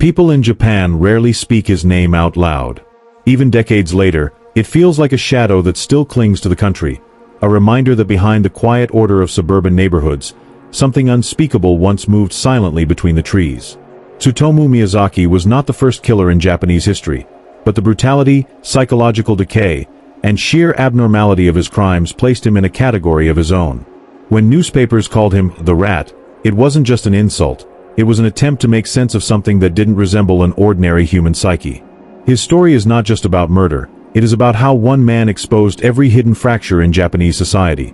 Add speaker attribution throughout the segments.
Speaker 1: People in Japan rarely speak his name out loud. Even decades later, it feels like a shadow that still clings to the country, a reminder that behind the quiet order of suburban neighborhoods, something unspeakable once moved silently between the trees. Tsutomu Miyazaki was not the first killer in Japanese history, but the brutality, psychological decay, and sheer abnormality of his crimes placed him in a category of his own. When newspapers called him the Rat, it wasn't just an insult, it was an attempt to make sense of something that didn't resemble an ordinary human psyche. His story is not just about murder, it is about how one man exposed every hidden fracture in Japanese society.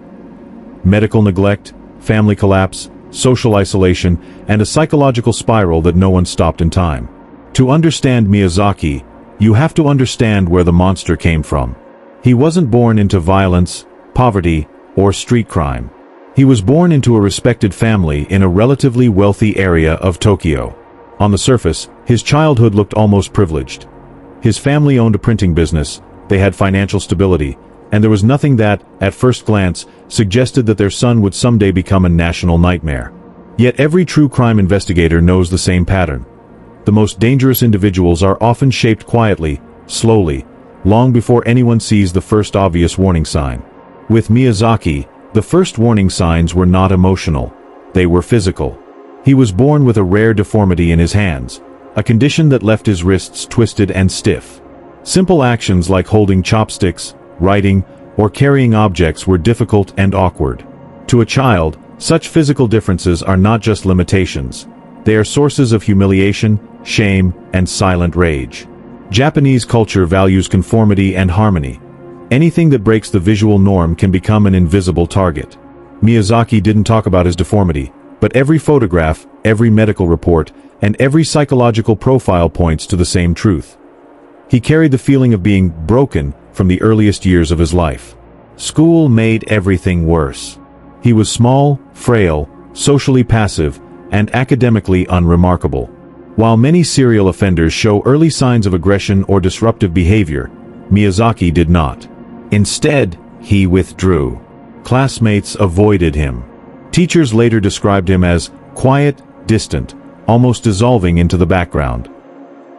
Speaker 1: Medical neglect, family collapse, social isolation, and a psychological spiral that no one stopped in time. To understand Miyazaki, you have to understand where the monster came from. He wasn't born into violence, poverty, or street crime. He was born into a respected family in a relatively wealthy area of Tokyo. On the surface, his childhood looked almost privileged. His family owned a printing business, they had financial stability, and there was nothing that, at first glance, suggested that their son would someday become a national nightmare. Yet every true crime investigator knows the same pattern. The most dangerous individuals are often shaped quietly, slowly, long before anyone sees the first obvious warning sign. With Miyazaki, the first warning signs were not emotional. They were physical. He was born with a rare deformity in his hands, a condition that left his wrists twisted and stiff. Simple actions like holding chopsticks, writing, or carrying objects were difficult and awkward. To a child, such physical differences are not just limitations. They are sources of humiliation, shame, and silent rage. Japanese culture values conformity and harmony. Anything that breaks the visual norm can become an invisible target. Miyazaki didn't talk about his deformity, but every photograph, every medical report, and every psychological profile points to the same truth. He carried the feeling of being broken from the earliest years of his life. School made everything worse. He was small, frail, socially passive, and academically unremarkable. While many serial offenders show early signs of aggression or disruptive behavior, Miyazaki did not. Instead, he withdrew. Classmates avoided him. Teachers later described him as quiet, distant, almost dissolving into the background.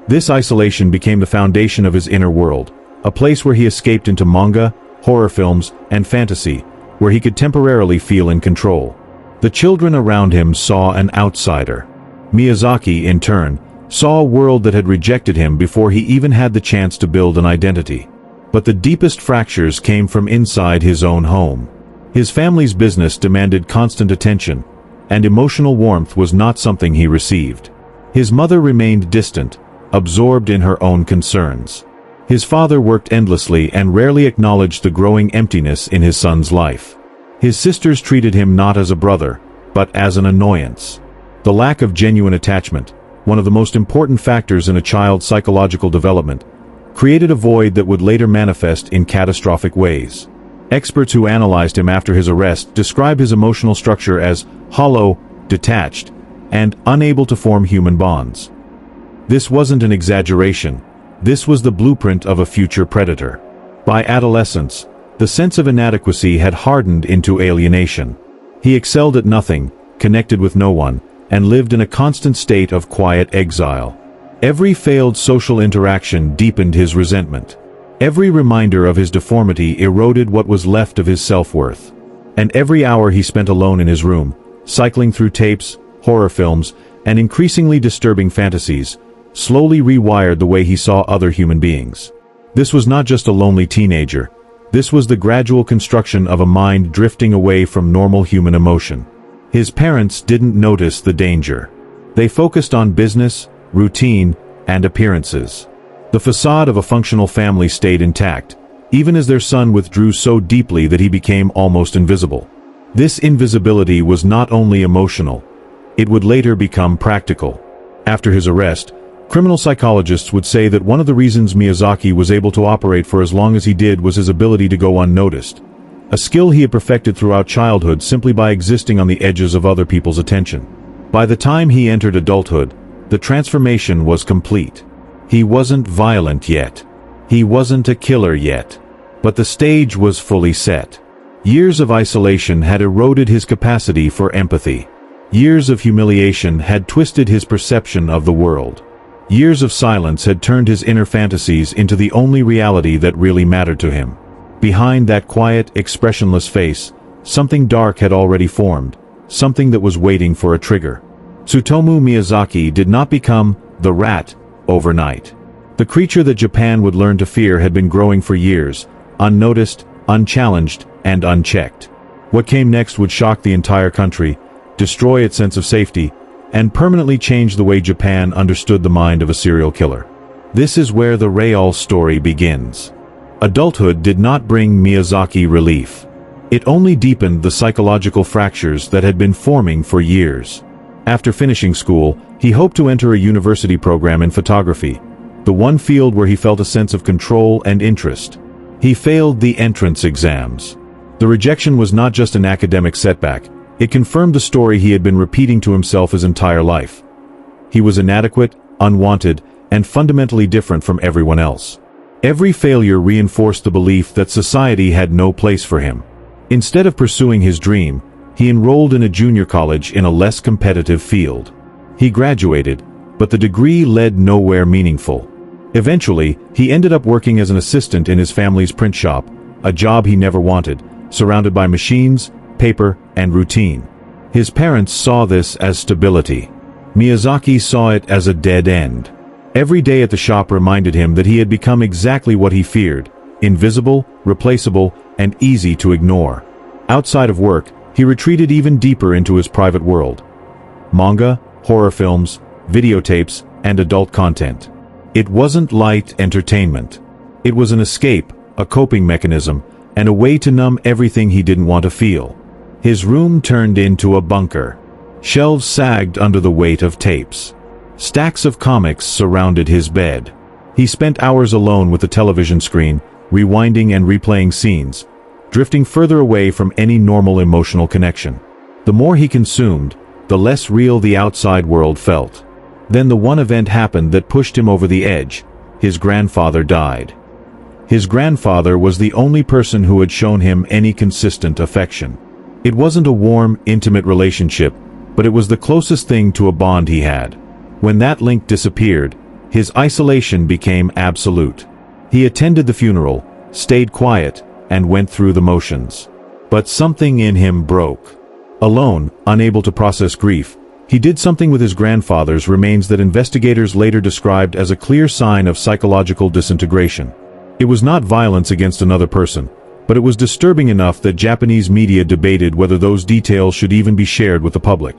Speaker 1: This isolation became the foundation of his inner world, a place where he escaped into manga, horror films, and fantasy, where he could temporarily feel in control. The children around him saw an outsider. Miyazaki, in turn, saw a world that had rejected him before he even had the chance to build an identity. But the deepest fractures came from inside his own home. His family's business demanded constant attention, and emotional warmth was not something he received. His mother remained distant, absorbed in her own concerns. His father worked endlessly and rarely acknowledged the growing emptiness in his son's life. His sisters treated him not as a brother, but as an annoyance. The lack of genuine attachment, one of the most important factors in a child's psychological development, created a void that would later manifest in catastrophic ways. Experts who analyzed him after his arrest describe his emotional structure as hollow, detached, and unable to form human bonds. This wasn't an exaggeration. This was the blueprint of a future predator. By adolescence, the sense of inadequacy had hardened into alienation. He excelled at nothing, connected with no one, and lived in a constant state of quiet exile. Every failed social interaction deepened his resentment. Every reminder of his deformity eroded what was left of his self-worth. And every hour he spent alone in his room, cycling through tapes, horror films, and increasingly disturbing fantasies, slowly rewired the way he saw other human beings. This was not just a lonely teenager. This was the gradual construction of a mind drifting away from normal human emotion. His parents didn't notice the danger. They focused on business, routine, and appearances. The facade of a functional family stayed intact, even as their son withdrew so deeply that he became almost invisible. This invisibility was not only emotional, it would later become practical. After his arrest, criminal psychologists would say that one of the reasons Miyazaki was able to operate for as long as he did was his ability to go unnoticed, a skill he had perfected throughout childhood simply by existing on the edges of other people's attention. By the time he entered adulthood, the transformation was complete. He wasn't violent yet. He wasn't a killer yet. But the stage was fully set. Years of isolation had eroded his capacity for empathy. Years of humiliation had twisted his perception of the world. Years of silence had turned his inner fantasies into the only reality that really mattered to him. Behind that quiet, expressionless face, something dark had already formed, something that was waiting for a trigger. Tsutomu Miyazaki did not become the rat overnight. The creature that Japan would learn to fear had been growing for years, unnoticed, unchallenged, and unchecked. What came next would shock the entire country, destroy its sense of safety, and permanently change the way Japan understood the mind of a serial killer. This is where the real story begins. Adulthood did not bring Miyazaki relief. It only deepened the psychological fractures that had been forming for years. After finishing school, he hoped to enter a university program in photography, the one field where he felt a sense of control and interest. He failed the entrance exams. The rejection was not just an academic setback, it confirmed the story he had been repeating to himself his entire life. He was inadequate, unwanted, and fundamentally different from everyone else. Every failure reinforced the belief that society had no place for him. Instead of pursuing his dream, he enrolled in a junior college in a less competitive field. He graduated, but the degree led nowhere meaningful. Eventually, he ended up working as an assistant in his family's print shop, a job he never wanted, surrounded by machines, paper, and routine. His parents saw this as stability. Miyazaki saw it as a dead end. Every day at the shop reminded him that he had become exactly what he feared: invisible, replaceable, and easy to ignore. Outside of work, he retreated even deeper into his private world. Manga, horror films, videotapes, and adult content. It wasn't light entertainment. It was an escape, a coping mechanism, and a way to numb everything he didn't want to feel. His room turned into a bunker. Shelves sagged under the weight of tapes. Stacks of comics surrounded his bed. He spent hours alone with the television screen, rewinding and replaying scenes, drifting further away from any normal emotional connection. The more he consumed, the less real the outside world felt. Then the one event happened that pushed him over the edge. His grandfather died. His grandfather was the only person who had shown him any consistent affection. It wasn't a warm, intimate relationship, but it was the closest thing to a bond he had. When that link disappeared, his isolation became absolute. He attended the funeral, stayed quiet, and went through the motions. But something in him broke. Alone, unable to process grief, he did something with his grandfather's remains that investigators later described as a clear sign of psychological disintegration. It was not violence against another person, but it was disturbing enough that Japanese media debated whether those details should even be shared with the public.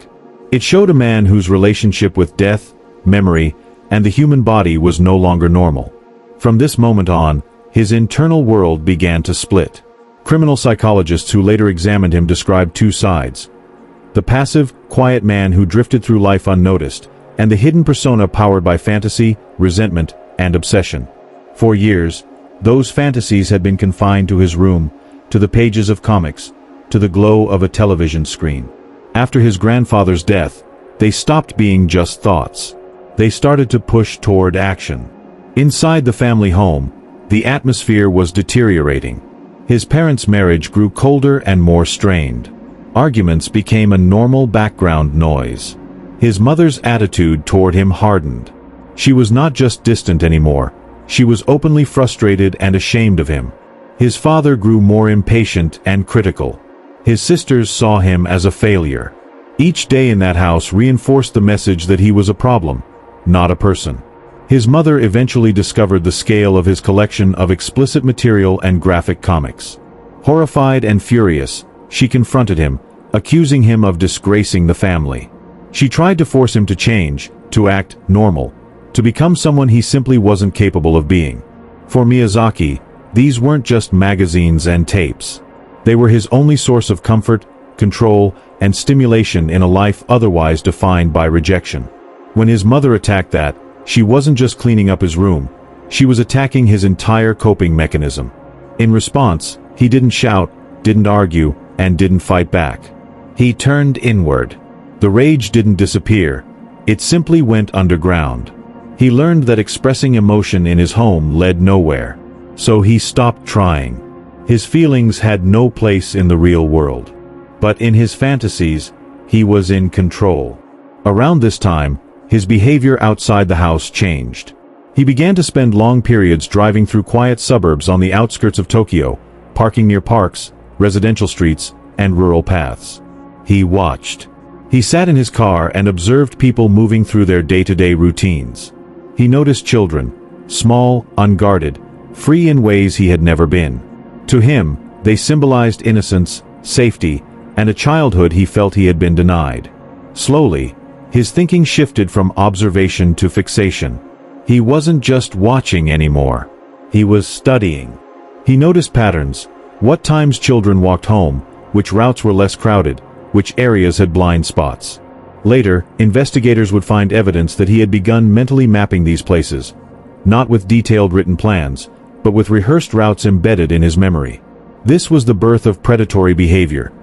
Speaker 1: It showed a man whose relationship with death, memory, and the human body was no longer normal. From this moment on, his internal world began to split. Criminal psychologists who later examined him described two sides: the passive, quiet man who drifted through life unnoticed, and the hidden persona powered by fantasy, resentment, and obsession. For years, those fantasies had been confined to his room, to the pages of comics, to the glow of a television screen. After his grandfather's death, they stopped being just thoughts. They started to push toward action. Inside the family home, the atmosphere was deteriorating. His parents' marriage grew colder and more strained. Arguments became a normal background noise. His mother's attitude toward him hardened. She was not just distant anymore. She was openly frustrated and ashamed of him. His father grew more impatient and critical. His sisters saw him as a failure. Each day in that house reinforced the message that he was a problem, not a person. His mother eventually discovered the scale of his collection of explicit material and graphic comics. Horrified and furious, she confronted him, accusing him of disgracing the family. She tried to force him to change, to act normal, to become someone he simply wasn't capable of being. For Miyazaki, these weren't just magazines and tapes. They were his only source of comfort, control, and stimulation in a life otherwise defined by rejection. When his mother attacked that, she wasn't just cleaning up his room, she was attacking his entire coping mechanism. In response, he didn't shout, didn't argue, and didn't fight back. He turned inward. The rage didn't disappear, it simply went underground. He learned that expressing emotion in his home led nowhere, so he stopped trying. His feelings had no place in the real world. But in his fantasies, he was in control. Around this time, his behavior outside the house changed. He began to spend long periods driving through quiet suburbs on the outskirts of Tokyo, parking near parks, residential streets, and rural paths. He watched. He sat in his car and observed people moving through their day-to-day routines. He noticed children, small, unguarded, free in ways he had never been. To him, they symbolized innocence, safety, and a childhood he felt he had been denied. Slowly, his thinking shifted from observation to fixation. He wasn't just watching anymore. He was studying. He noticed patterns: what times children walked home, which routes were less crowded, which areas had blind spots. Later, investigators would find evidence that he had begun mentally mapping these places, not with detailed written plans, but with rehearsed routes embedded in his memory. This was the birth of predatory behavior,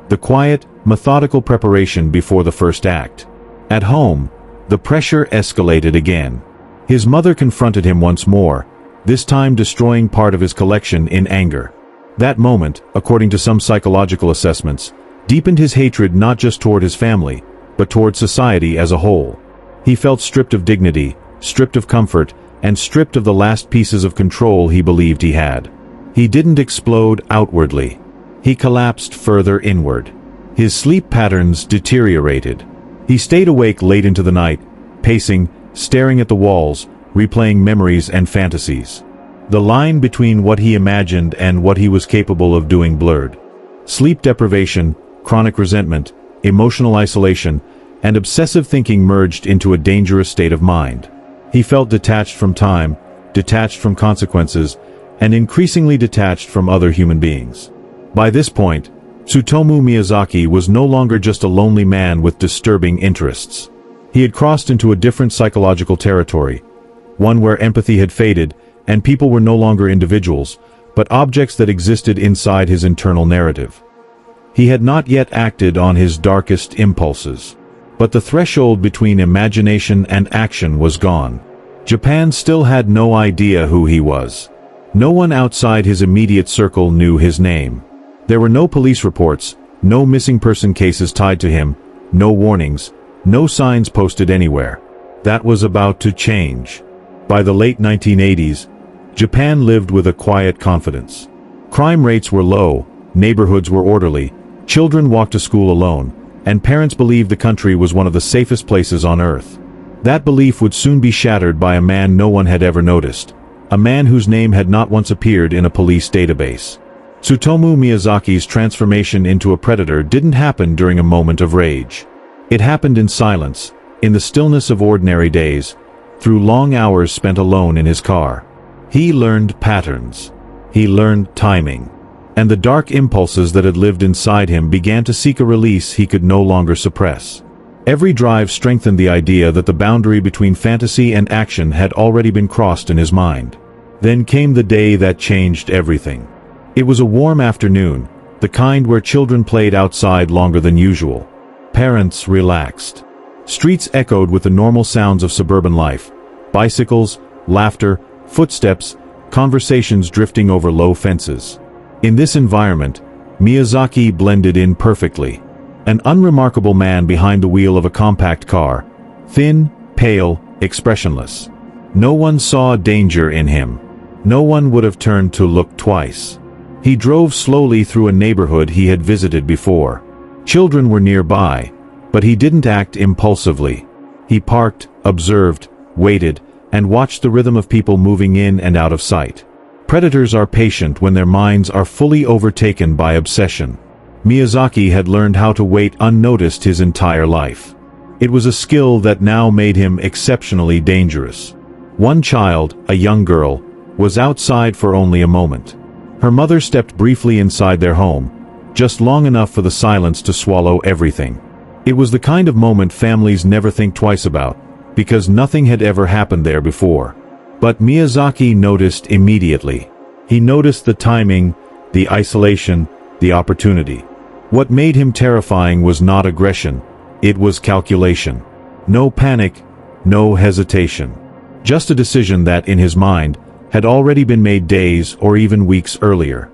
Speaker 1: the quiet, methodical preparation before the first act. At home, the pressure escalated again. His mother confronted him once more, this time destroying part of his collection in anger. That moment, according to some psychological assessments, deepened his hatred not just toward his family, but toward society as a whole. He felt stripped of dignity, stripped of comfort, and stripped of the last pieces of control he believed he had. He didn't explode outwardly. He collapsed further inward. His sleep patterns deteriorated. He stayed awake late into the night, pacing, staring at the walls, replaying memories and fantasies. The line between what he imagined and what he was capable of doing blurred. Sleep deprivation, chronic resentment, emotional isolation, and obsessive thinking merged into a dangerous state of mind. He felt detached from time, detached from consequences, and increasingly detached from other human beings. By this point, Tsutomu Miyazaki was no longer just a lonely man with disturbing interests. He had crossed into a different psychological territory, one where empathy had faded, and people were no longer individuals, but objects that existed inside his internal narrative. He had not yet acted on his darkest impulses. But the threshold between imagination and action was gone. Japan still had no idea who he was. No one outside his immediate circle knew his name. There were no police reports, no missing person cases tied to him, no warnings, no signs posted anywhere. That was about to change. By the late 1980s, Japan lived with a quiet confidence. Crime rates were low, neighborhoods were orderly, children walked to school alone, and parents believed the country was one of the safest places on earth. That belief would soon be shattered by a man no one had ever noticed, a man whose name had not once appeared in a police database. Tsutomu Miyazaki's transformation into a predator didn't happen during a moment of rage. It happened in silence, in the stillness of ordinary days, through long hours spent alone in his car. He learned patterns. He learned timing. And the dark impulses that had lived inside him began to seek a release he could no longer suppress. Every drive strengthened the idea that the boundary between fantasy and action had already been crossed in his mind. Then came the day that changed everything. It was a warm afternoon, the kind where children played outside longer than usual. Parents relaxed. Streets echoed with the normal sounds of suburban life: bicycles, laughter, footsteps, conversations drifting over low fences. In this environment, Miyazaki blended in perfectly. An unremarkable man behind the wheel of a compact car, thin, pale, expressionless. No one saw danger in him. No one would have turned to look twice. He drove slowly through a neighborhood he had visited before. Children were nearby, but he didn't act impulsively. He parked, observed, waited, and watched the rhythm of people moving in and out of sight. Predators are patient when their minds are fully overtaken by obsession. Miyazaki had learned how to wait unnoticed his entire life. It was a skill that now made him exceptionally dangerous. One child, a young girl, was outside for only a moment. Her mother stepped briefly inside their home, just long enough for the silence to swallow everything. It was the kind of moment families never think twice about, because nothing had ever happened there before. But Miyazaki noticed immediately. He noticed the timing, the isolation, the opportunity. What made him terrifying was not aggression, it was calculation. No panic, no hesitation. Just a decision that, in his mind, had already been made days or even weeks earlier.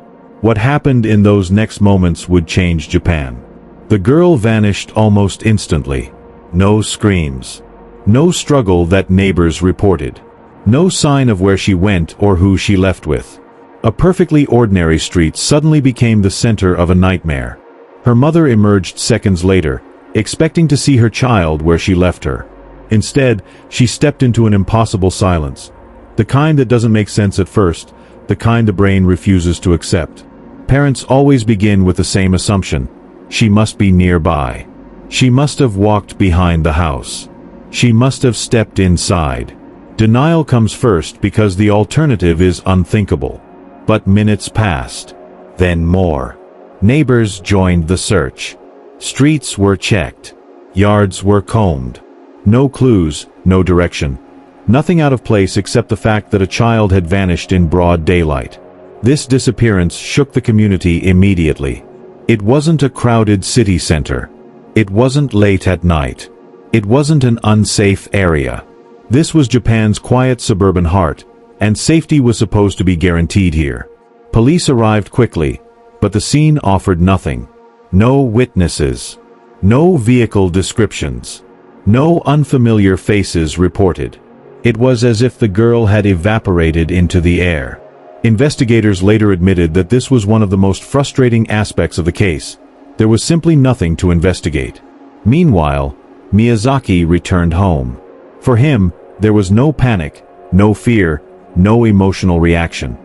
Speaker 1: What happened in those next moments would change Japan. The girl vanished almost instantly. No screams. No struggle that neighbors reported. No sign of where she went or who she left with. A perfectly ordinary street suddenly became the center of a nightmare. Her mother emerged seconds later, expecting to see her child where she left her. Instead, she stepped into an impossible silence. The kind that doesn't make sense at first, the kind the brain refuses to accept. Parents always begin with the same assumption. She must be nearby. She must have walked behind the house. She must have stepped inside. Denial comes first because the alternative is unthinkable. But minutes passed. Then more. Neighbors joined the search. Streets were checked. Yards were combed. No clues, no direction. Nothing out of place except the fact that a child had vanished in broad daylight. This disappearance shook the community immediately. It wasn't a crowded city center. It wasn't late at night. It wasn't an unsafe area. This was Japan's quiet suburban heart, and safety was supposed to be guaranteed here. Police arrived quickly, but the scene offered nothing. No witnesses. No vehicle descriptions. No unfamiliar faces reported. It was as if the girl had evaporated into the air. Investigators later admitted that this was one of the most frustrating aspects of the case. There was simply nothing to investigate. Meanwhile, Miyazaki returned home. For him, there was no panic, no fear, no emotional reaction.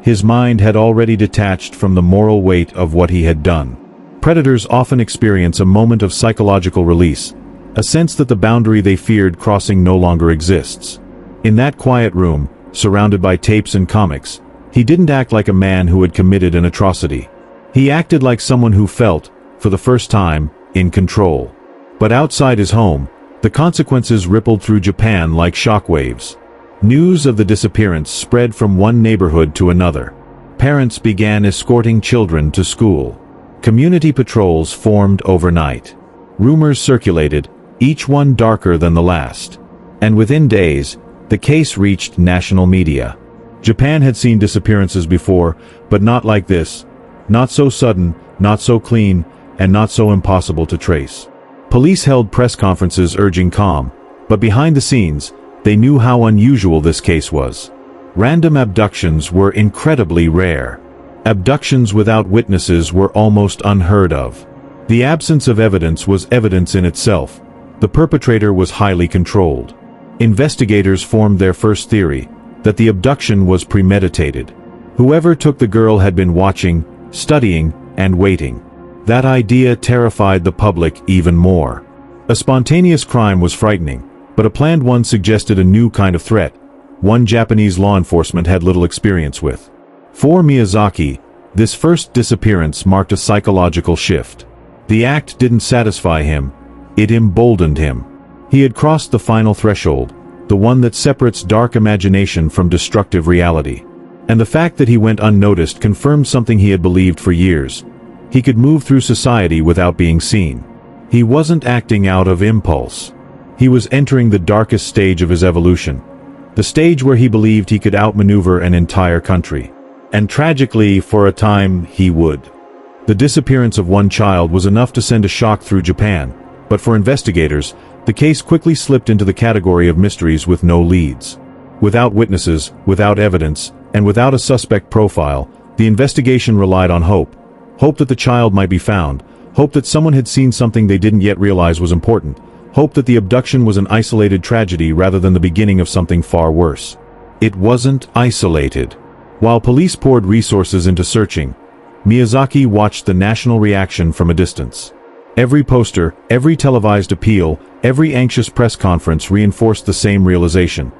Speaker 1: His mind had already detached from the moral weight of what he had done. Predators often experience a moment of psychological release, a sense that the boundary they feared crossing no longer exists. In that quiet room, surrounded by tapes and comics, he didn't act like a man who had committed an atrocity. He acted like someone who felt, for the first time, in control. But outside his home, the consequences rippled through Japan like shockwaves. News of the disappearance spread from one neighborhood to another. Parents began escorting children to school. Community patrols formed overnight. Rumors circulated, each one darker than the last. And within days, the case reached national media. Japan had seen disappearances before, but not like this. Not so sudden, not so clean, and not so impossible to trace. Police held press conferences urging calm, but behind the scenes, they knew how unusual this case was. Random abductions were incredibly rare. Abductions without witnesses were almost unheard of. The absence of evidence was evidence in itself. The perpetrator was highly controlled. Investigators formed their first theory, that the abduction was premeditated. Whoever took the girl had been watching, studying, and waiting. That idea terrified the public even more. A spontaneous crime was frightening, but a planned one suggested a new kind of threat, one Japanese law enforcement had little experience with. For Miyazaki, this first disappearance marked a psychological shift. The act didn't satisfy him, it emboldened him. He had crossed the final threshold, the one that separates dark imagination from destructive reality. And the fact that he went unnoticed confirmed something he had believed for years. He could move through society without being seen. He wasn't acting out of impulse. He was entering the darkest stage of his evolution. The stage where he believed he could outmaneuver an entire country. And tragically, for a time, he would. The disappearance of one child was enough to send a shock through Japan, but for investigators, the case quickly slipped into the category of mysteries with no leads. Without witnesses, without evidence, and without a suspect profile, the investigation relied on hope. Hope that the child might be found, hope that someone had seen something they didn't yet realize was important, hope that the abduction was an isolated tragedy rather than the beginning of something far worse. It wasn't isolated. While police poured resources into searching, Miyazaki watched the national reaction from a distance. Every poster, every televised appeal, every anxious press conference reinforced the same realization.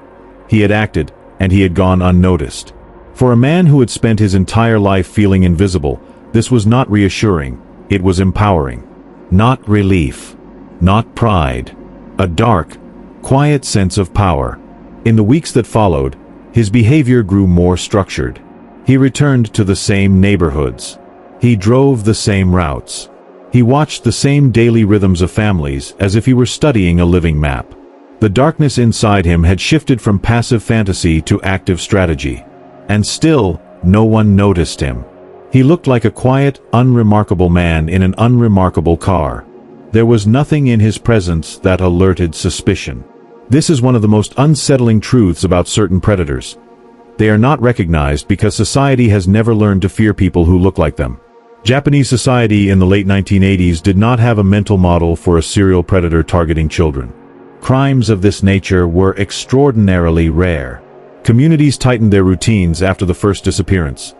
Speaker 1: He had acted, and he had gone unnoticed. For a man who had spent his entire life feeling invisible, this was not reassuring, it was empowering. Not relief. Not pride. A dark, quiet sense of power. In the weeks that followed, his behavior grew more structured. He returned to the same neighborhoods. He drove the same routes. He watched the same daily rhythms of families as if he were studying a living map. The darkness inside him had shifted from passive fantasy to active strategy. And still, no one noticed him. He looked like a quiet, unremarkable man in an unremarkable car. There was nothing in his presence that alerted suspicion. This is one of the most unsettling truths about certain predators. They are not recognized because society has never learned to fear people who look like them. Japanese society in the late 1980s did not have a mental model for a serial predator targeting children. Crimes of this nature were extraordinarily rare. Communities tightened their routines after the first disappearance.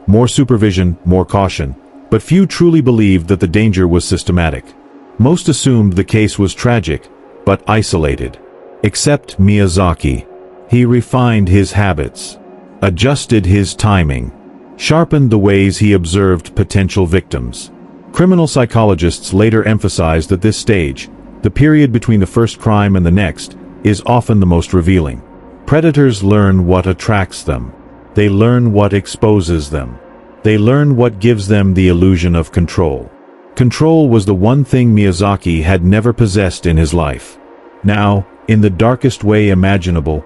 Speaker 1: More supervision, more caution, but few truly believed that the danger was systematic. Most assumed the case was tragic, but isolated. Except Miyazaki. He refined his habits, adjusted his timing, sharpened the ways he observed potential victims. Criminal psychologists later emphasized that this stage, the period between the first crime and the next, is often the most revealing. Predators learn what attracts them. They learn what exposes them. They learn what gives them the illusion of control. Control was the one thing Miyazaki had never possessed in his life. Now, in the darkest way imaginable,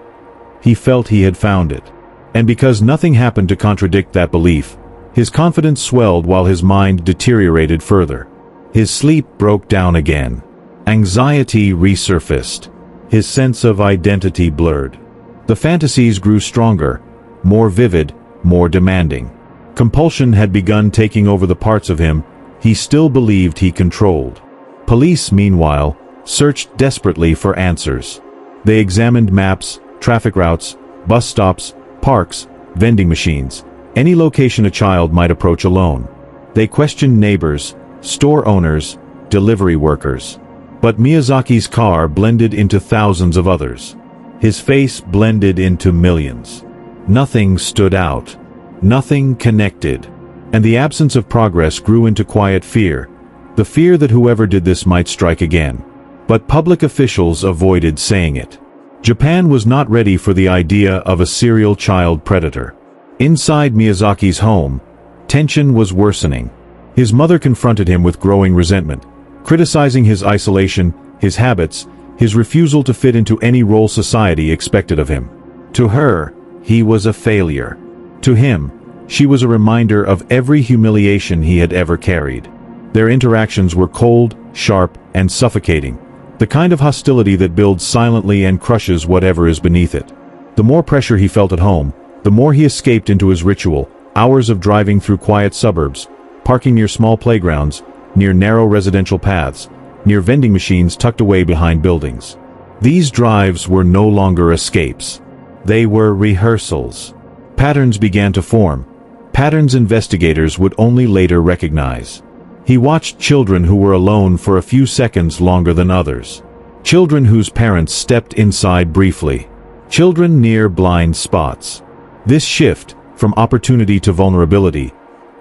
Speaker 1: he felt he had found it. And because nothing happened to contradict that belief, his confidence swelled while his mind deteriorated further. His sleep broke down again. Anxiety resurfaced. His sense of identity blurred. The fantasies grew stronger, more vivid, more demanding. Compulsion had begun taking over the parts of him he still believed he controlled. Police, meanwhile, searched desperately for answers. They examined maps, traffic routes, bus stops, parks, vending machines, any location a child might approach alone. They questioned neighbors, store owners, delivery workers. But Miyazaki's car blended into thousands of others. His face blended into millions. Nothing stood out. Nothing connected. And the absence of progress grew into quiet fear, the fear that whoever did this might strike again. But public officials avoided saying it. Japan was not ready for the idea of a serial child predator. Inside Miyazaki's home, tension was worsening. His mother confronted him with growing resentment, criticizing his isolation, his habits, his refusal to fit into any role society expected of him. To her, he was a failure. To him, she was a reminder of every humiliation he had ever carried. Their interactions were cold, sharp, and suffocating, the kind of hostility that builds silently and crushes whatever is beneath it. The more pressure he felt at home, the more he escaped into his ritual, hours of driving through quiet suburbs, parking near small playgrounds, near narrow residential paths, near vending machines tucked away behind buildings. These drives were no longer escapes. They were rehearsals. Patterns began to form, patterns investigators would only later recognize. He watched children who were alone for a few seconds longer than others. Children whose parents stepped inside briefly. Children near blind spots. This shift, from opportunity to vulnerability,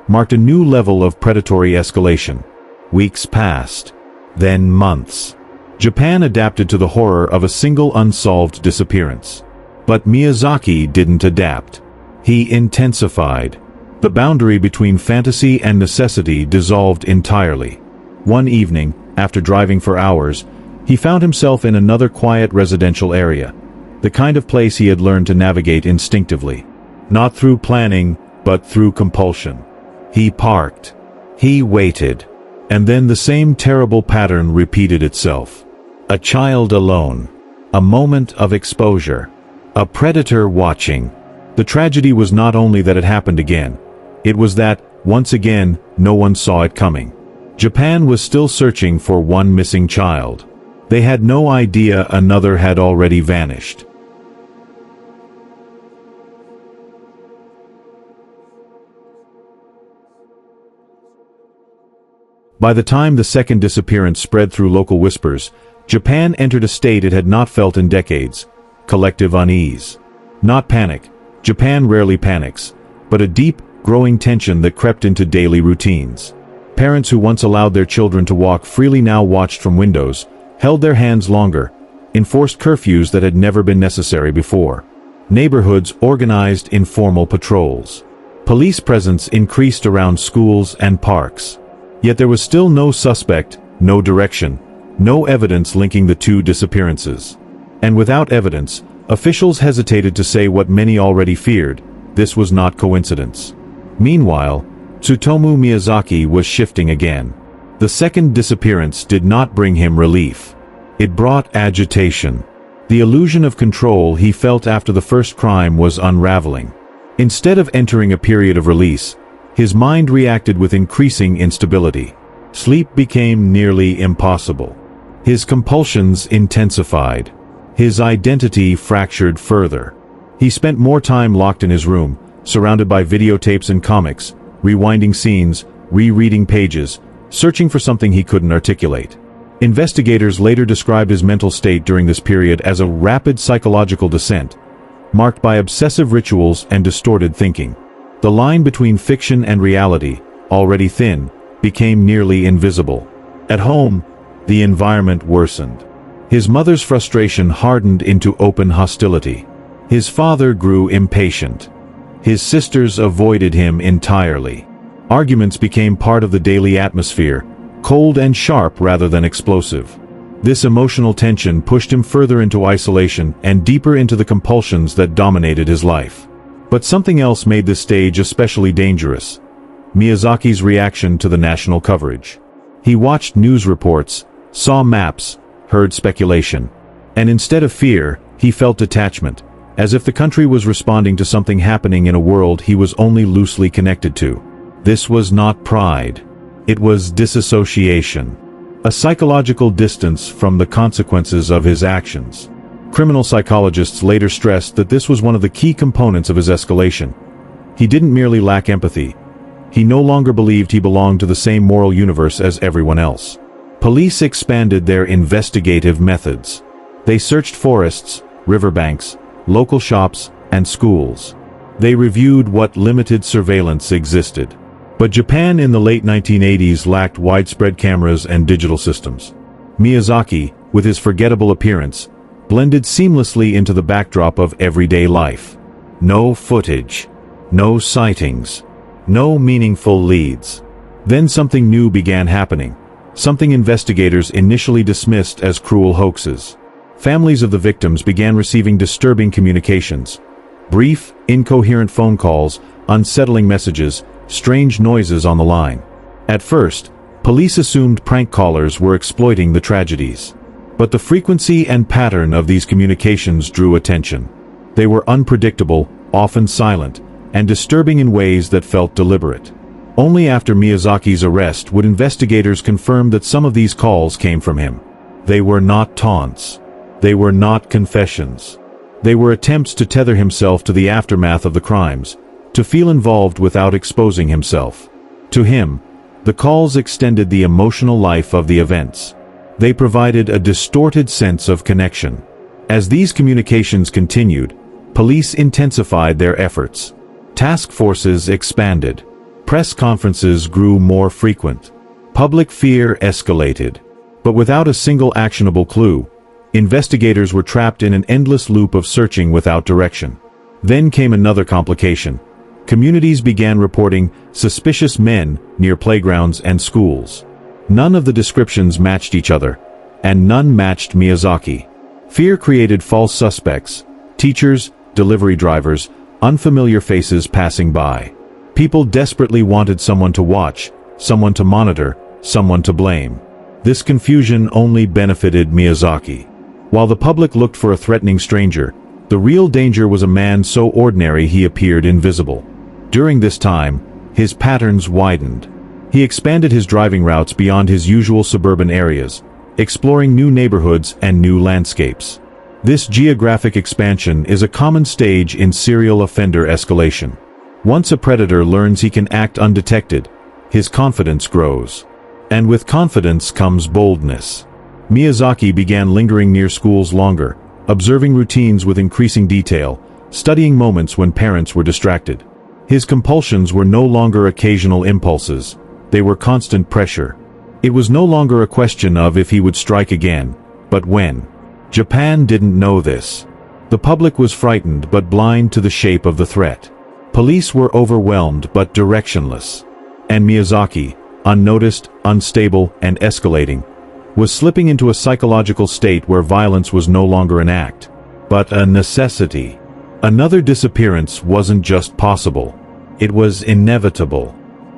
Speaker 1: marked a new level of predatory escalation. Weeks passed. Then months. Japan adapted to the horror of a single unsolved disappearance. But Miyazaki didn't adapt. He intensified. The boundary between fantasy and necessity dissolved entirely. One evening, after driving for hours, he found himself in another quiet residential area, the kind of place he had learned to navigate instinctively. Not through planning, but through compulsion. He parked. He waited. And then the same terrible pattern repeated itself. A child alone. A moment of exposure. A predator watching. The tragedy was not only that it happened again. It was that, once again, no one saw it coming. Japan was still searching for one missing child. They had no idea another had already vanished. By the time the second disappearance spread through local whispers, Japan entered a state it had not felt in decades: collective unease. Not panic. Japan rarely panics, but a deep, growing tension that crept into daily routines. Parents who once allowed their children to walk freely now watched from windows, held their hands longer, enforced curfews that had never been necessary before. Neighborhoods organized informal patrols. Police presence increased around schools and parks. Yet there was still no suspect, no direction, no evidence linking the two disappearances. And without evidence, officials hesitated to say what many already feared: this was not coincidence. Meanwhile, Tsutomu Miyazaki was shifting again. The second disappearance did not bring him relief. It brought agitation. The illusion of control he felt after the first crime was unraveling. Instead of entering a period of release, his mind reacted with increasing instability. Sleep became nearly impossible. His compulsions intensified. His identity fractured further. He spent more time locked in his room, surrounded by videotapes and comics, rewinding scenes, rereading pages, searching for something he couldn't articulate. Investigators later described his mental state during this period as a rapid psychological descent, marked by obsessive rituals and distorted thinking. The line between fiction and reality, already thin, became nearly invisible. At home, the environment worsened. His mother's frustration hardened into open hostility. His father grew impatient. His sisters avoided him entirely. Arguments became part of the daily atmosphere, cold and sharp rather than explosive. This emotional tension pushed him further into isolation and deeper into the compulsions that dominated his life. But something else made this stage especially dangerous: Miyazaki's reaction to the national coverage. He watched news reports, saw maps, heard speculation. And instead of fear, he felt detachment, as if the country was responding to something happening in a world he was only loosely connected to. This was not pride. It was disassociation. A psychological distance from the consequences of his actions. Criminal psychologists later stressed that this was one of the key components of his escalation. He didn't merely lack empathy. He no longer believed he belonged to the same moral universe as everyone else. Police expanded their investigative methods. They searched forests, riverbanks, local shops, and schools. They reviewed what limited surveillance existed. But Japan in the late 1980s lacked widespread cameras and digital systems. Miyazaki, with his forgettable appearance, blended seamlessly into the backdrop of everyday life. No footage. No sightings. No meaningful leads. Then something new began happening. Something investigators initially dismissed as cruel hoaxes. Families of the victims began receiving disturbing communications. Brief, incoherent phone calls, unsettling messages, strange noises on the line. At first, police assumed prank callers were exploiting the tragedies. But the frequency and pattern of these communications drew attention. They were unpredictable, often silent, and disturbing in ways that felt deliberate. Only after Miyazaki's arrest would investigators confirm that some of these calls came from him. They were not taunts. They were not confessions. They were attempts to tether himself to the aftermath of the crimes, to feel involved without exposing himself. To him, the calls extended the emotional life of the events. They provided a distorted sense of connection. As these communications continued, police intensified their efforts. Task forces expanded. Press conferences grew more frequent. Public fear escalated. But without a single actionable clue, investigators were trapped in an endless loop of searching without direction. Then came another complication. Communities began reporting suspicious men near playgrounds and schools. None of the descriptions matched each other, and none matched Miyazaki. Fear created false suspects: teachers, delivery drivers, unfamiliar faces passing by. People desperately wanted someone to watch, someone to monitor, someone to blame. This confusion only benefited Miyazaki. While the public looked for a threatening stranger, the real danger was a man so ordinary he appeared invisible. During this time, his patterns widened. He expanded his driving routes beyond his usual suburban areas, exploring new neighborhoods and new landscapes. This geographic expansion is a common stage in serial offender escalation. Once a predator learns he can act undetected, his confidence grows. And with confidence comes boldness. Miyazaki began lingering near schools longer, observing routines with increasing detail, studying moments when parents were distracted. His compulsions were no longer occasional impulses. They were constant pressure. It was no longer a question of if he would strike again, but when. Japan didn't know this. The public was frightened but blind to the shape of the threat. Police were overwhelmed but directionless. And Miyazaki, unnoticed, unstable, and escalating, was slipping into a psychological state where violence was no longer an act, but a necessity. Another disappearance wasn't just possible. It was inevitable.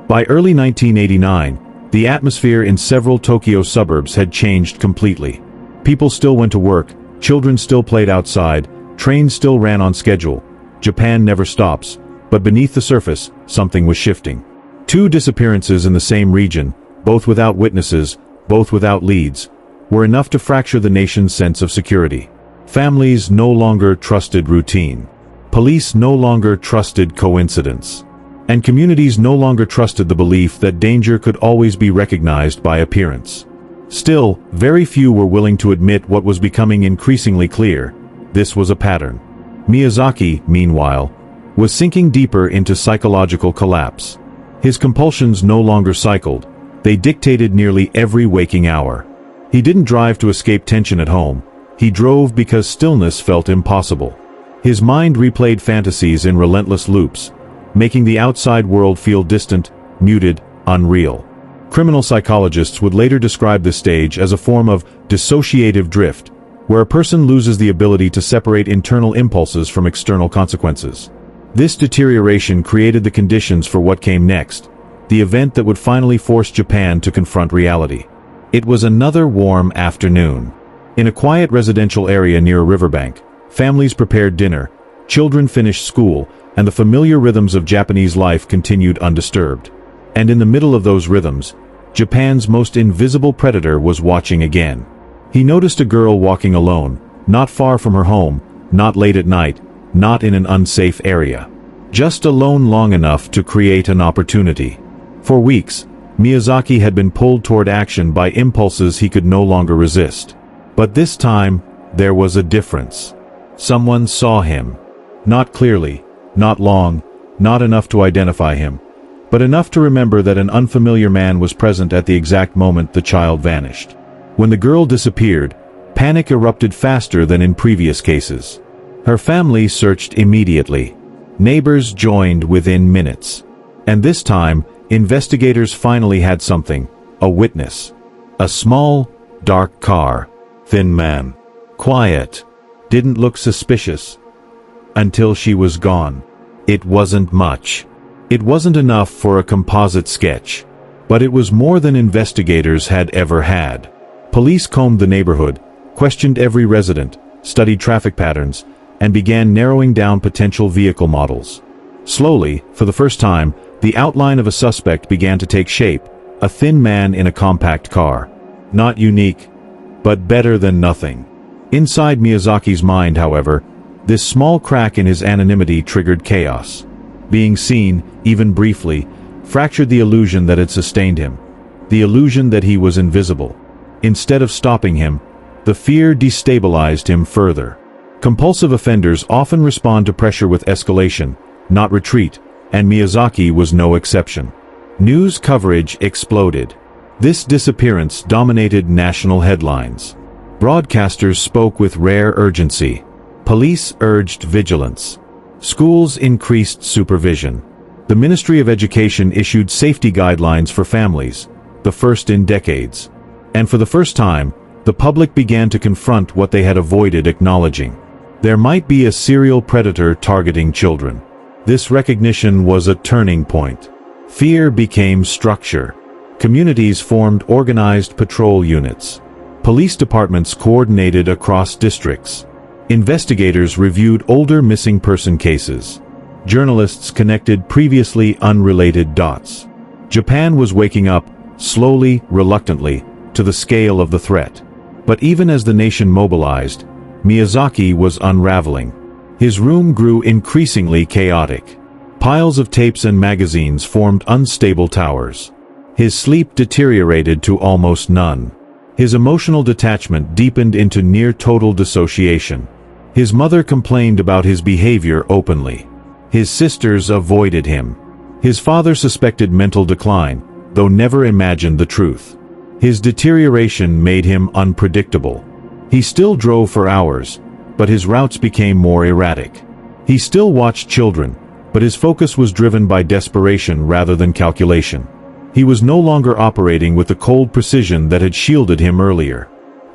Speaker 1: By early 1989, the atmosphere in several Tokyo suburbs had changed completely. People still went to work, Children still played outside, trains still ran on schedule. Japan never stops, but beneath the surface, something was shifting. Two disappearances in the same region, both without witnesses, both without leads, were enough to fracture the nation's sense of security. Families no longer trusted routine. Police no longer trusted coincidence. And communities no longer trusted the belief that danger could always be recognized by appearance. Still, very few were willing to admit what was becoming increasingly clear. This was a pattern. Miyazaki, meanwhile, was sinking deeper into psychological collapse. His compulsions no longer cycled. They dictated nearly every waking hour. He didn't drive to escape tension at home. He drove because stillness felt impossible. His mind replayed fantasies in relentless loops, making the outside world feel distant, muted, unreal. Criminal psychologists would later describe this stage as a form of dissociative drift, where a person loses the ability to separate internal impulses from external consequences. This deterioration created the conditions for what came next, the event that would finally force Japan to confront reality. It was another warm afternoon. In a quiet residential area near a riverbank, families prepared dinner, children finished school, and the familiar rhythms of Japanese life continued undisturbed. And in the middle of those rhythms, Japan's most invisible predator was watching again. He noticed a girl walking alone, not far from her home, not late at night, not in an unsafe area. Just alone long enough to create an opportunity. For weeks, Miyazaki had been pulled toward action by impulses he could no longer resist. But this time, there was a difference. Someone saw him. Not clearly, not long, not enough to identify him, but enough to remember that an unfamiliar man was present at the exact moment the child vanished. When the girl disappeared, panic erupted faster than in previous cases. Her family searched immediately. Neighbors joined within minutes. And this time, investigators finally had something, a witness. A small, dark car. Thin man. Quiet. Didn't look suspicious. Until she was gone. It wasn't much. It wasn't enough for a composite sketch. But it was more than investigators had ever had. Police combed the neighborhood, questioned every resident, studied traffic patterns, and began narrowing down potential vehicle models. Slowly, for the first time, the outline of a suspect began to take shape, a thin man in a compact car. Not unique, but better than nothing. Inside Miyazaki's mind, however, this small crack in his anonymity triggered chaos. Being seen, even briefly, fractured the illusion that had sustained him, the illusion that he was invisible. Instead of stopping him, the fear destabilized him further. Compulsive offenders often respond to pressure with escalation, not retreat, and Miyazaki was no exception. News coverage exploded. This disappearance dominated national headlines. Broadcasters spoke with rare urgency. Police urged vigilance. Schools increased supervision. The Ministry of Education issued safety guidelines for families, the first in decades. And for the first time, the public began to confront what they had avoided acknowledging. There might be a serial predator targeting children. This recognition was a turning point. Fear became structure. Communities formed organized patrol units. Police departments coordinated across districts. Investigators reviewed older missing person cases. Journalists connected previously unrelated dots. Japan was waking up, slowly, reluctantly, to the scale of the threat. But even as the nation mobilized, Miyazaki was unraveling. His room grew increasingly chaotic. Piles of tapes and magazines formed unstable towers. His sleep deteriorated to almost none. His emotional detachment deepened into near-total dissociation. His mother complained about his behavior openly. His sisters avoided him. His father suspected mental decline, though never imagined the truth. His deterioration made him unpredictable. He still drove for hours, but his routes became more erratic. He still watched children, but his focus was driven by desperation rather than calculation. He was no longer operating with the cold precision that had shielded him earlier.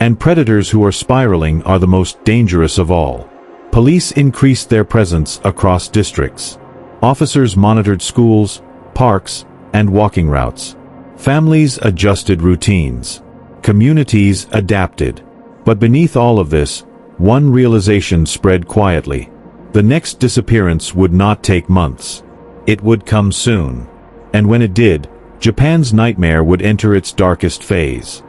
Speaker 1: And predators who are spiraling are the most dangerous of all. Police increased their presence across districts. Officers monitored schools, parks, and walking routes. Families adjusted routines. Communities adapted. But beneath all of this, one realization spread quietly. The next disappearance would not take months. It would come soon. And when it did, Japan's nightmare would enter its darkest phase.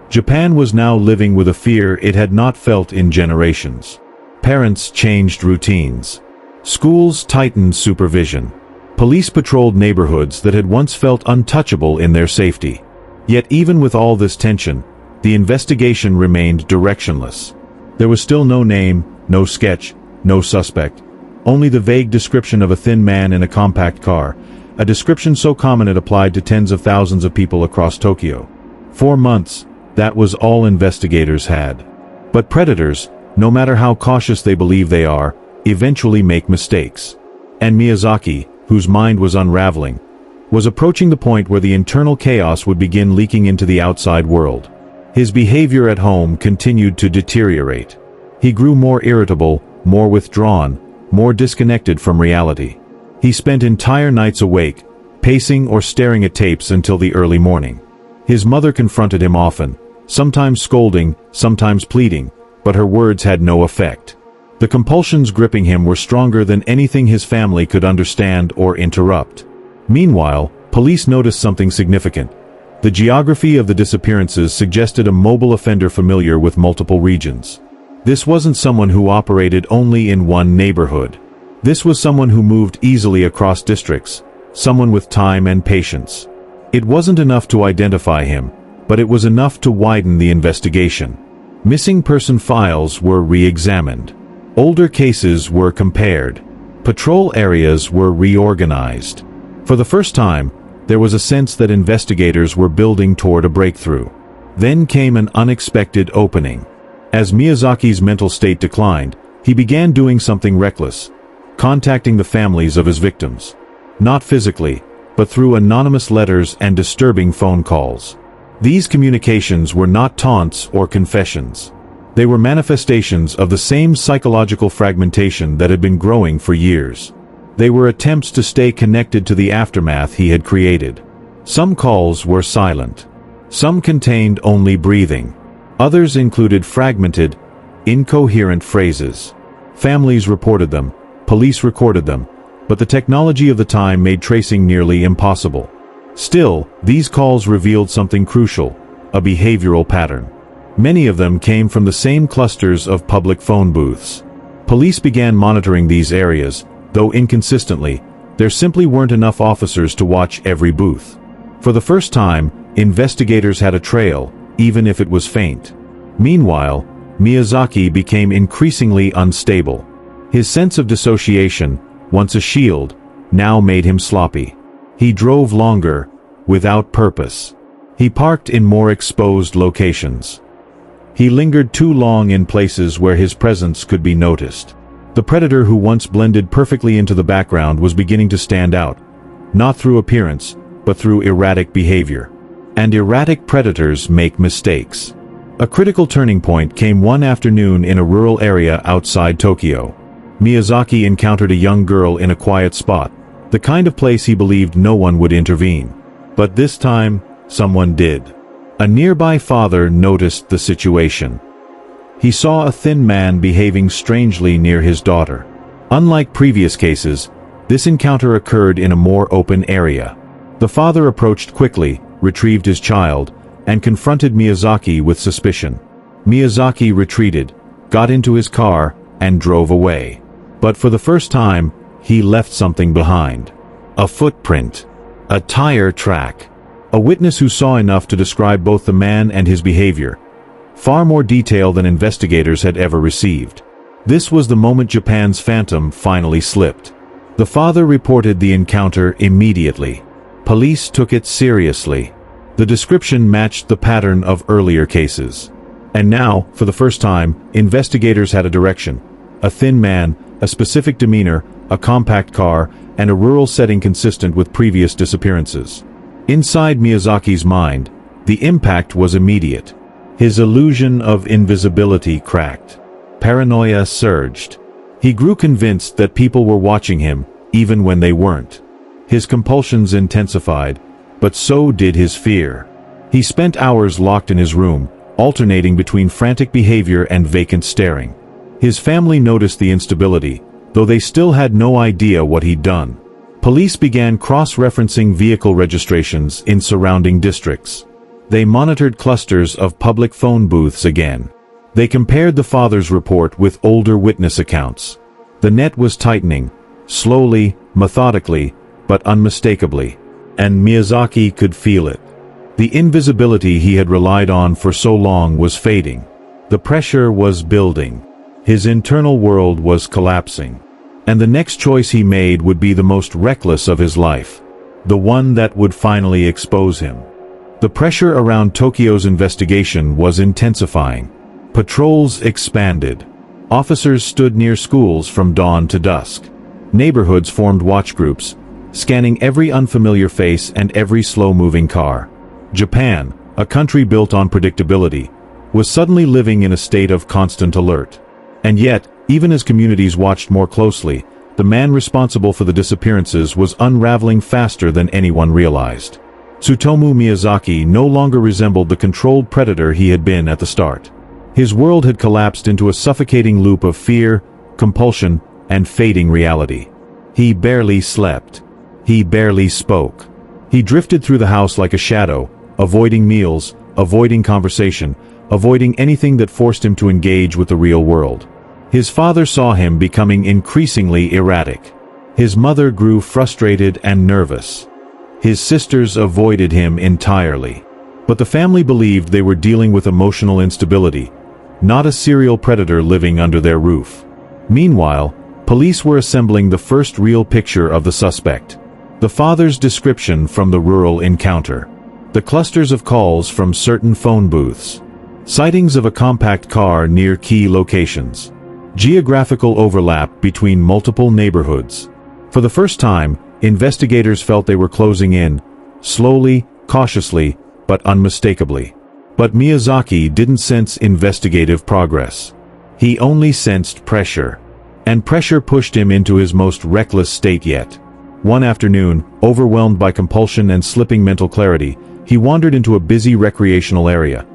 Speaker 1: Japan was now living with a fear it had not felt in generations. Parents changed routines. Schools tightened supervision. Police patrolled neighborhoods that had once felt untouchable in their safety. Yet even with all this tension, the investigation remained directionless. There was still no name, no sketch, no suspect. Only the vague description of a thin man in a compact car, a description so common it applied to tens of thousands of people across Tokyo. 4 months, that was all investigators had. But predators, no matter how cautious they believe they are, eventually make mistakes. And Miyazaki, whose mind was unraveling, was approaching the point where the internal chaos would begin leaking into the outside world. His behavior at home continued to deteriorate. He grew more irritable, more withdrawn, more disconnected from reality. He spent entire nights awake, pacing or staring at tapes until the early morning. His mother confronted him often, sometimes scolding, sometimes pleading, but her words had no effect. The compulsions gripping him were stronger than anything his family could understand or interrupt. Meanwhile, police noticed something significant. The geography of the disappearances suggested a mobile offender familiar with multiple regions. This wasn't someone who operated only in one neighborhood. This was someone who moved easily across districts, someone with time and patience. It wasn't enough to identify him, but it was enough to widen the investigation. Missing person files were re-examined. Older cases were compared. Patrol areas were reorganized. For the first time, there was a sense that investigators were building toward a breakthrough. Then came an unexpected opening. As Miyazaki's mental state declined, he began doing something reckless, contacting the families of his victims. Not physically, but through anonymous letters and disturbing phone calls. These communications were not taunts or confessions. They were manifestations of the same psychological fragmentation that had been growing for years. They were attempts to stay connected to the aftermath he had created. Some calls were silent. Some contained only breathing. Others included fragmented, incoherent phrases. Families reported them, police recorded them, but the technology of the time made tracing nearly impossible. Still, these calls revealed something crucial, a behavioral pattern. Many of them came from the same clusters of public phone booths. Police began monitoring these areas, though inconsistently. There simply weren't enough officers to watch every booth. For the first time, investigators had a trail, even if it was faint. Meanwhile, Miyazaki became increasingly unstable. His sense of dissociation, once a shield, now made him sloppy. He drove longer, without purpose. He parked in more exposed locations. He lingered too long in places where his presence could be noticed. The predator who once blended perfectly into the background was beginning to stand out, not through appearance, but through erratic behavior. And erratic predators make mistakes. A critical turning point came one afternoon in a rural area outside Tokyo. Miyazaki encountered a young girl in a quiet spot, the kind of place he believed no one would intervene. But this time, someone did. A nearby father noticed the situation. He saw a thin man behaving strangely near his daughter. Unlike previous cases, this encounter occurred in a more open area. The father approached quickly, retrieved his child, and confronted Miyazaki with suspicion. Miyazaki retreated, got into his car, and drove away. But for the first time, he left something behind. A footprint. A tire track. A witness who saw enough to describe both the man and his behavior. Far more detail than investigators had ever received. This was the moment Japan's phantom finally slipped. The father reported the encounter immediately. Police took it seriously. The description matched the pattern of earlier cases. And now, for the first time, investigators had a direction. A thin man, a specific demeanor, a compact car, and a rural setting consistent with previous disappearances. Inside Miyazaki's mind, the impact was immediate. His illusion of invisibility cracked. Paranoia surged. He grew convinced that people were watching him, even when they weren't. His compulsions intensified, but so did his fear. He spent hours locked in his room, alternating between frantic behavior and vacant staring. His family noticed the instability, though they still had no idea what he'd done. Police began cross-referencing vehicle registrations in surrounding districts. They monitored clusters of public phone booths again. They compared the father's report with older witness accounts. The net was tightening, slowly, methodically, but unmistakably. And Miyazaki could feel it. The invisibility he had relied on for so long was fading. The pressure was building. His internal world was collapsing. And the next choice he made would be the most reckless of his life. The one that would finally expose him. The pressure around Tokyo's investigation was intensifying. Patrols expanded. Officers stood near schools from dawn to dusk. Neighborhoods formed watch groups, scanning every unfamiliar face and every slow-moving car. Japan, a country built on predictability, was suddenly living in a state of constant alert. And yet, even as communities watched more closely, the man responsible for the disappearances was unraveling faster than anyone realized. Tsutomu Miyazaki no longer resembled the controlled predator he had been at the start. His world had collapsed into a suffocating loop of fear, compulsion, and fading reality. He barely slept. He barely spoke. He drifted through the house like a shadow, avoiding meals, avoiding conversation, avoiding anything that forced him to engage with the real world. His father saw him becoming increasingly erratic. His mother grew frustrated and nervous. His sisters avoided him entirely. But the family believed they were dealing with emotional instability, not a serial predator living under their roof. Meanwhile, police were assembling the first real picture of the suspect. The father's description from the rural encounter. The clusters of calls from certain phone booths. Sightings of a compact car near key locations. Geographical overlap between multiple neighborhoods. For the first time, investigators felt they were closing in, slowly, cautiously, but unmistakably. But Miyazaki didn't sense investigative progress. He only sensed pressure. And pressure pushed him into his most reckless state yet. One afternoon, overwhelmed by compulsion and slipping mental clarity, he wandered into a busy recreational area.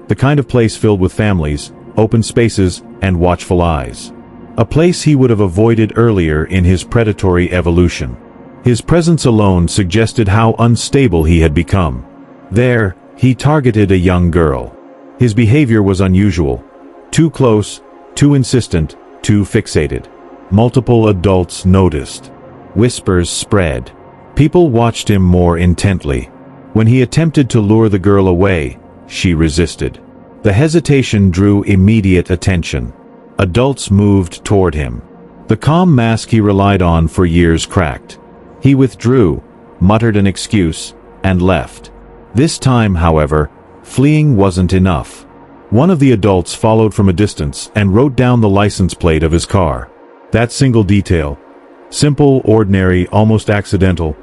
Speaker 1: The kind of place filled with families, open spaces, and watchful eyes. A place he would have avoided earlier in his predatory evolution. His presence alone suggested how unstable he had become. There, he targeted a young girl. His behavior was unusual. Too close, too insistent, too fixated. Multiple adults noticed. Whispers spread. People watched him more intently. When he attempted to lure the girl away, she resisted. The hesitation drew immediate attention. Adults moved toward him. The calm mask he relied on for years cracked. He withdrew, muttered an excuse, and left. This time, however, fleeing wasn't enough. One of the adults followed from a distance and wrote down the license plate of his car. That single detail, simple, ordinary, almost accidental,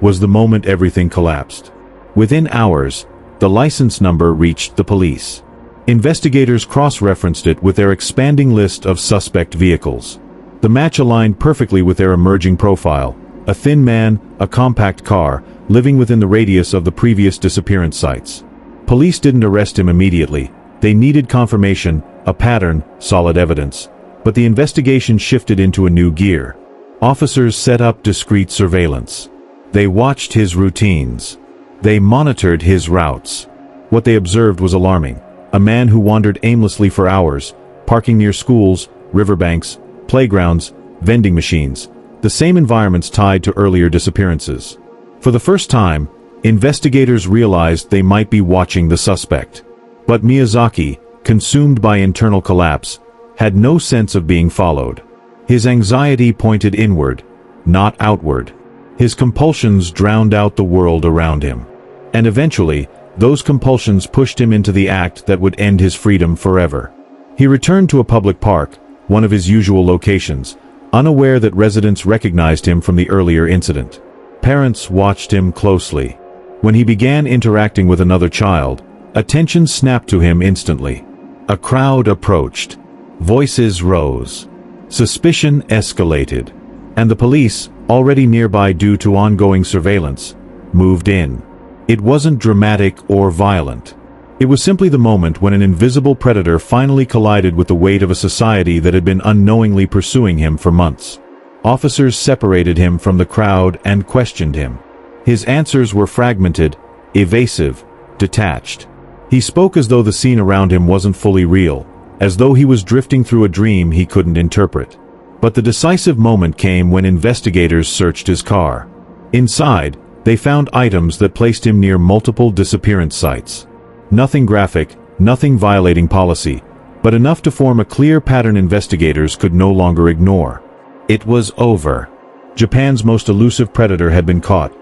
Speaker 1: was the moment everything collapsed. Within hours, the license number reached the police. Investigators cross-referenced it with their expanding list of suspect vehicles. The match aligned perfectly with their emerging profile: a thin man, a compact car, living within the radius of the previous disappearance sites. Police didn't arrest him immediately. They needed confirmation, a pattern, solid evidence. But the investigation shifted into a new gear. Officers set up discreet surveillance. They watched his routines. They monitored his routes. What they observed was alarming. A man who wandered aimlessly for hours, parking near schools, riverbanks, playgrounds, vending machines, the same environments tied to earlier disappearances. For the first time, investigators realized they might be watching the suspect. But Miyazaki, consumed by internal collapse, had no sense of being followed. His anxiety pointed inward, not outward. His compulsions drowned out the world around him. And eventually, those compulsions pushed him into the act that would end his freedom forever. He returned to a public park, one of his usual locations, unaware that residents recognized him from the earlier incident. Parents watched him closely. When he began interacting with another child, attention snapped to him instantly. A crowd approached. Voices rose. Suspicion escalated. And the police, already nearby due to ongoing surveillance, moved in. It wasn't dramatic or violent. It was simply the moment when an invisible predator finally collided with the weight of a society that had been unknowingly pursuing him for months. Officers separated him from the crowd and questioned him. His answers were fragmented, evasive, detached. He spoke as though the scene around him wasn't fully real, as though he was drifting through a dream he couldn't interpret. But the decisive moment came when investigators searched his car. Inside, they found items that placed him near multiple disappearance sites. Nothing graphic, nothing violating policy, but enough to form a clear pattern investigators could no longer ignore. It was over. Japan's most elusive predator had been caught,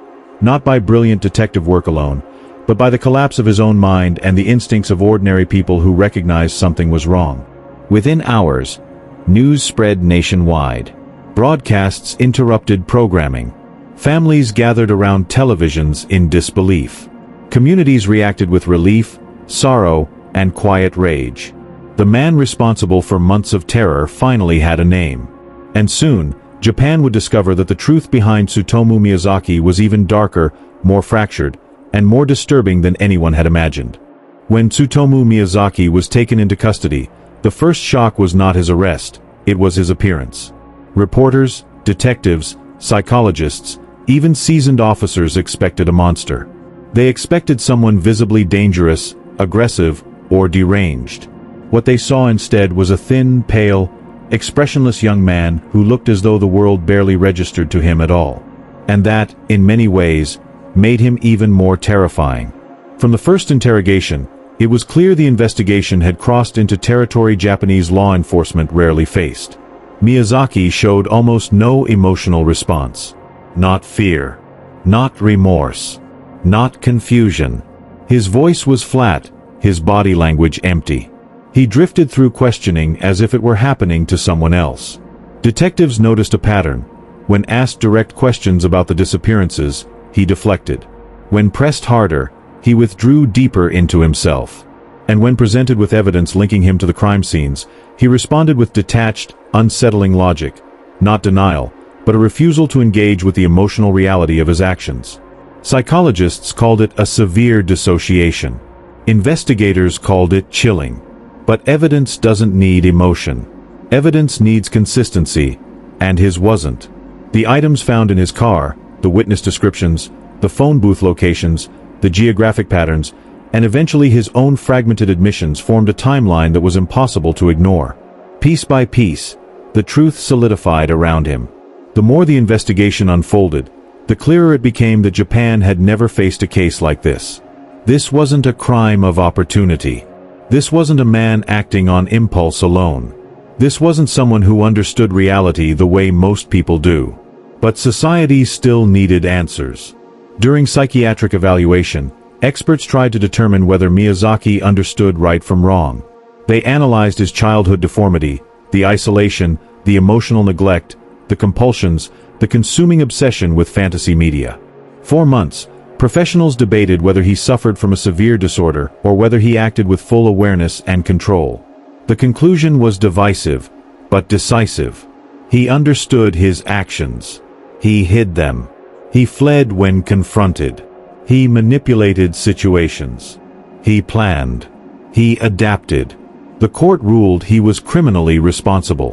Speaker 1: not by brilliant detective work alone, but by the collapse of his own mind and the instincts of ordinary people who recognized something was wrong. Within hours, news spread nationwide. Broadcasts interrupted programming. Families gathered around televisions in disbelief. Communities reacted with relief, sorrow, and quiet rage. The man responsible for months of terror finally had a name. And soon, Japan would discover that the truth behind Tsutomu Miyazaki was even darker, more fractured, and more disturbing than anyone had imagined. When Tsutomu Miyazaki was taken into custody, the first shock was not his arrest, it was his appearance. Reporters, detectives, psychologists, even seasoned officers expected a monster. They expected someone visibly dangerous, aggressive, or deranged. What they saw instead was a thin, pale, expressionless young man who looked as though the world barely registered to him at all. And that, in many ways, made him even more terrifying. From the first interrogation, it was clear the investigation had crossed into territory Japanese law enforcement rarely faced. Miyazaki showed almost no emotional response. Not fear. Not remorse. Not confusion. His voice was flat, his body language empty. He drifted through questioning as if it were happening to someone else. Detectives noticed a pattern. When asked direct questions about the disappearances, he deflected. When pressed harder, he withdrew deeper into himself. And when presented with evidence linking him to the crime scenes, he responded with detached, unsettling logic, not denial, but a refusal to engage with the emotional reality of his actions. Psychologists called it a severe dissociation. Investigators called it chilling. But evidence doesn't need emotion. Evidence needs consistency, and his wasn't. The items found in his car, the witness descriptions, the phone booth locations, the geographic patterns, and eventually his own fragmented admissions formed a timeline that was impossible to ignore. Piece by piece, the truth solidified around him. The more the investigation unfolded, the clearer it became that Japan had never faced a case like this. This wasn't a crime of opportunity. This wasn't a man acting on impulse alone. This wasn't someone who understood reality the way most people do. But society still needed answers. During psychiatric evaluation, experts tried to determine whether Miyazaki understood right from wrong. They analyzed his childhood deformity, the isolation, the emotional neglect, the compulsions, the consuming obsession with fantasy media. For months, professionals debated whether he suffered from a severe disorder or whether he acted with full awareness and control. The conclusion was divisive, but decisive. He understood his actions. He hid them. He fled when confronted. He manipulated situations. He planned. He adapted. The court ruled he was criminally responsible.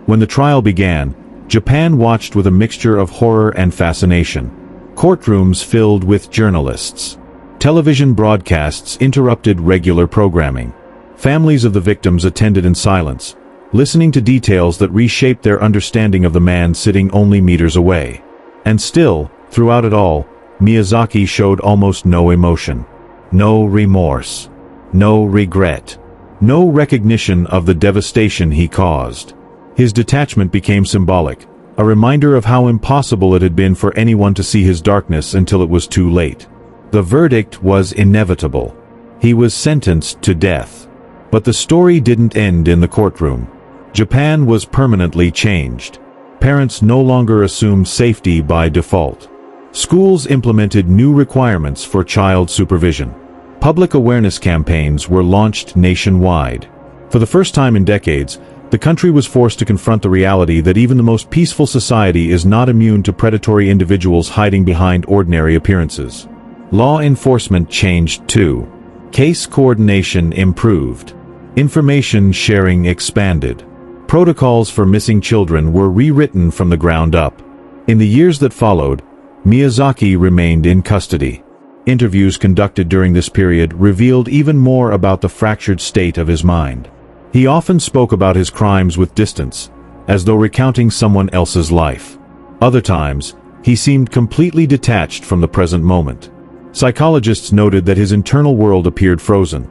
Speaker 1: When the trial began, Japan watched with a mixture of horror and fascination. Courtrooms filled with journalists. Television broadcasts interrupted regular programming. Families of the victims attended in silence, listening to details that reshaped their understanding of the man sitting only meters away. And still, throughout it all, Miyazaki showed almost no emotion. No remorse. No regret. No recognition of the devastation he caused. His detachment became symbolic, a reminder of how impossible it had been for anyone to see his darkness until it was too late. The verdict was inevitable. He was sentenced to death. But the story didn't end in the courtroom. Japan was permanently changed. Parents no longer assumed safety by default. Schools implemented new requirements for child supervision. Public awareness campaigns were launched nationwide. For the first time in decades, the country was forced to confront the reality that even the most peaceful society is not immune to predatory individuals hiding behind ordinary appearances. Law enforcement changed too. Case coordination improved. Information sharing expanded. Protocols for missing children were rewritten from the ground up. In the years that followed, Miyazaki remained in custody. Interviews conducted during this period revealed even more about the fractured state of his mind. He often spoke about his crimes with distance, as though recounting someone else's life. Other times, he seemed completely detached from the present moment. Psychologists noted that his internal world appeared frozen,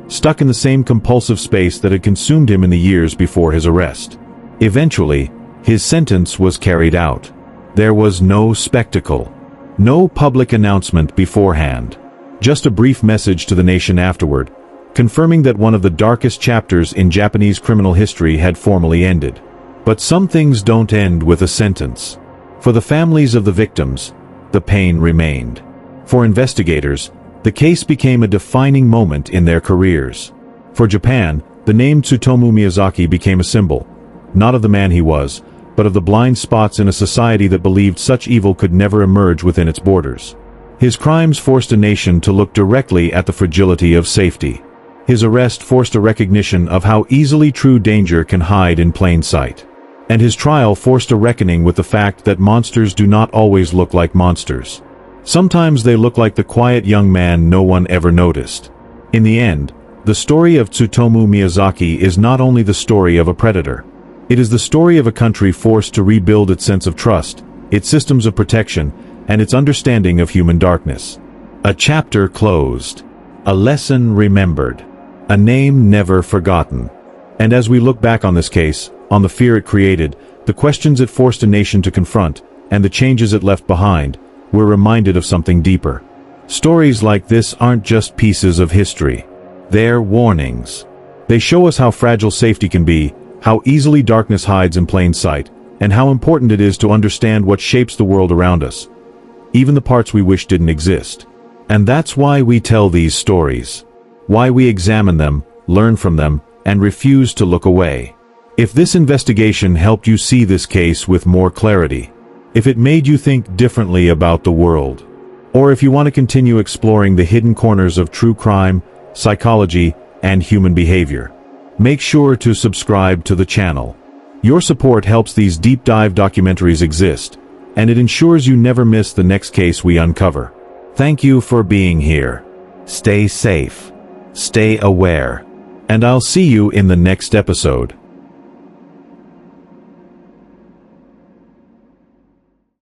Speaker 1: stuck in the same compulsive space that had consumed him in the years before his arrest. Eventually, his sentence was carried out. There was no spectacle, no public announcement beforehand, just a brief message to the nation afterward, confirming that one of the darkest chapters in Japanese criminal history had formally ended. But some things don't end with a sentence. For the families of the victims, the pain remained. For investigators, the case became a defining moment in their careers. For Japan, the name Tsutomu Miyazaki became a symbol, not of the man he was, but of the blind spots in a society that believed such evil could never emerge within its borders. His crimes forced a nation to look directly at the fragility of safety. His arrest forced a recognition of how easily true danger can hide in plain sight. And his trial forced a reckoning with the fact that monsters do not always look like monsters. Sometimes they look like the quiet young man no one ever noticed. In the end, the story of Tsutomu Miyazaki is not only the story of a predator. It is the story of a country forced to rebuild its sense of trust, its systems of protection, and its understanding of human darkness. A chapter closed. A lesson remembered. A name never forgotten. And as we look back on this case, on the fear it created, the questions it forced a nation to confront, and the changes it left behind, we're reminded of something deeper. Stories like this aren't just pieces of history. They're warnings. They show us how fragile safety can be, how easily darkness hides in plain sight, and how important it is to understand what shapes the world around us, even the parts we wish didn't exist. And that's why we tell these stories. Why we examine them, learn from them, and refuse to look away. If this investigation helped you see this case with more clarity, if it made you think differently about the world, or if you want to continue exploring the hidden corners of true crime, psychology, and human behavior, make sure to subscribe to the channel. Your support helps these deep dive documentaries exist, and it ensures you never miss the next case we uncover. Thank you for being here. Stay safe, stay aware, and I'll see you in the next episode.